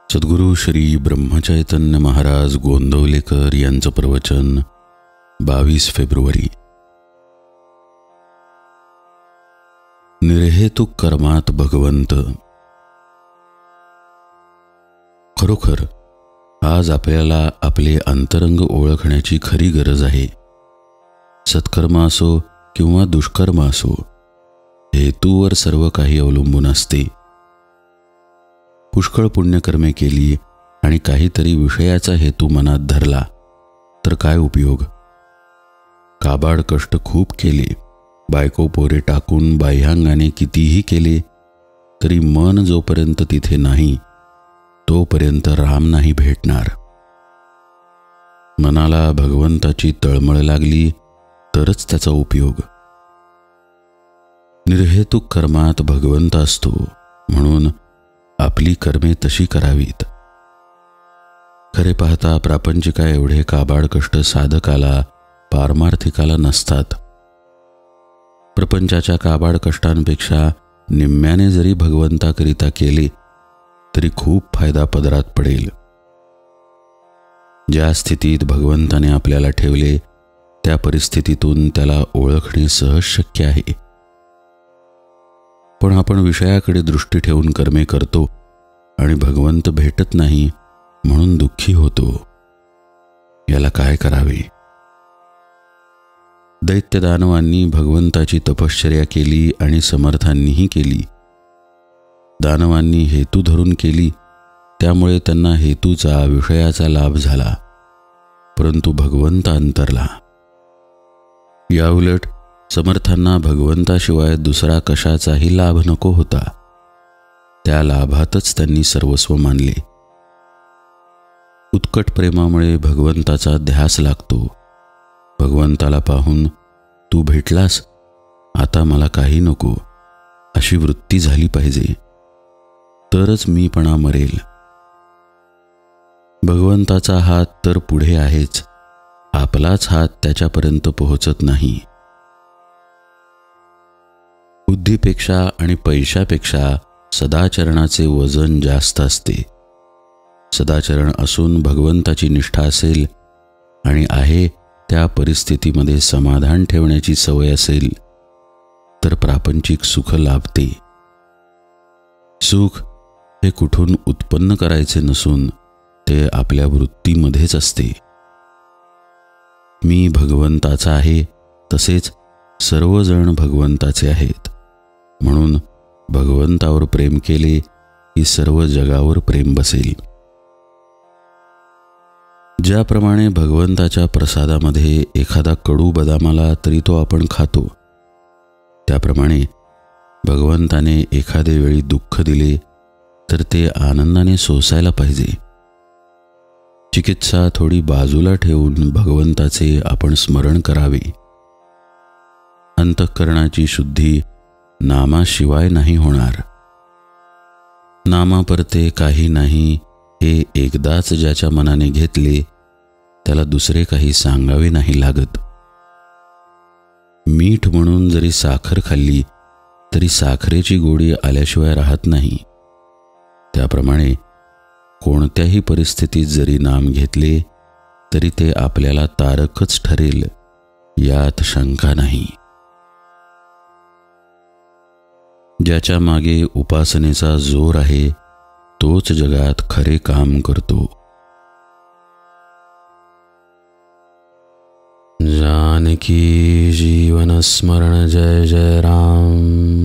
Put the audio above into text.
सद्गुरू श्री ब्रह्मचैतन्य महाराज गोंदवलेकर यांचं प्रवचन 22 फेब्रुवारी. निर्हेतुक कर्मात भगवंत. खरोखर आज आपल्याला आपले अंतरंग ओळखण्याची खरी गरज आहे. सत्कर्म असो किंवा दुष्कर्म असो, हेतूवर सर्व काही अवलंबून असते. पुष्कळ पुण्यकर्मे केली आणि काहीतरी विषयाचा हेतू मनात धरला तर काय उपयोग? काबाड कष्ट खूप केले, बायको पोरे टाकून बाह्यांगाने कितीही केले तरी मन जोपर्यंत तिथे नाही तोपर्यंत राम नाही भेटणार. मनाला भगवंताची तळमळ लागली तरच त्याचा उपयोग. निर्हेतुक कर्मात भगवंत असतो, म्हणून आपली कर्मे तशी करावीत. खरे पाहता प्रापंचिका एवढे काबाड कष्ट साधकाला पारमार्थिकाला नसतात. प्रपंचाच्या काबाड कष्टांपेक्षा निम्म्याने जरी भगवंताकरिता केले तरी खूप फायदा पदरात पडेल. ज्या स्थितीत भगवंताने आपल्याला ठेवले त्या परिस्थितीतून त्याला ओळखणे सहज शक्य आहे. पण आपण विषयाकडे दृष्टी ठेवून कर्मे करतो आणि भगवंत भेटत नाही म्हणून दुःखी होतो. याला काय करावे? दैत्य दानवांनी भगवंताची तपश्चर्या केली आणि समर्थांनीही केली. दानवांनी हेतू धरून केली, त्यामुळे त्यांना हेतूचा विषयाचा लाभ झाला, परंतु भगवंत अंतरला. याउलट समर्थांना भगवंताशिवाय दुसरा कशाचाही लाभ नको होता. त्या लाभातच त्यांनी सर्वस्व मानले. उत्कट प्रेमामुळे भगवंताचा ध्यास लागतो. भगवंताला पाहून तू भेटलास, आता मला काही नको अशी वृत्ती झाली पाहिजे, तरच मीपणा मरेल. भगवंताचा हात तर पुढे आहेच, आपलाच हात त्याच्यापर्यंत पोहोचत नाही. बुद्धीपेक्षा आणि पैशापेक्षा सदाचरणाचे वजन जास्त असते. सदाचरण असून भगवंताची निष्ठा असेल आणि आहे त्या परिस्थितीमध्ये समाधान ठेवण्याची सवय असेल तर प्रापंचिक सुख लाभते. सुख हे कुठून उत्पन्न करायचे नसून ते आपल्या वृत्तीमध्येच असते. मी भगवंताचा आहे, तसेच सर्वजण भगवंताचे आहेत, म्हणून भगवंतावर प्रेम केले की सर्व जगावर प्रेम बसेल. ज्याप्रमाणे भगवंताच्या प्रसादामध्ये एखादा कडू बदाम आला तरी तो आपण खातो, त्याप्रमाणे भगवंताने एखादे वेळी दुःख दिले तर ते आनंदाने सोसायला पाहिजे. चिकित्सा थोडी बाजूला ठेवून भगवंताचे आपण स्मरण करावे. अंतःकरणाची शुद्धी नामाशिवाय नाही होणार. नामापरते काही नाही हे एकदाच ज्याच्या मनाने घेतले त्याला दुसरे काही सांगावे नाही लागत. मीठ म्हणून जरी साखर खाल्ली तरी साखरेची गोडी आल्याशिवाय राहत नाही. त्याप्रमाणे कोणत्याही परिस्थितीत जरी नाम घेतले तरी ते आपल्याला तारकच ठरेल, यात शंका नाही. ज्याच्या मागे उपासनेचा जोर आहे तोच जगात खरे काम करतो. जानकी जीवन स्मरण जय जय राम.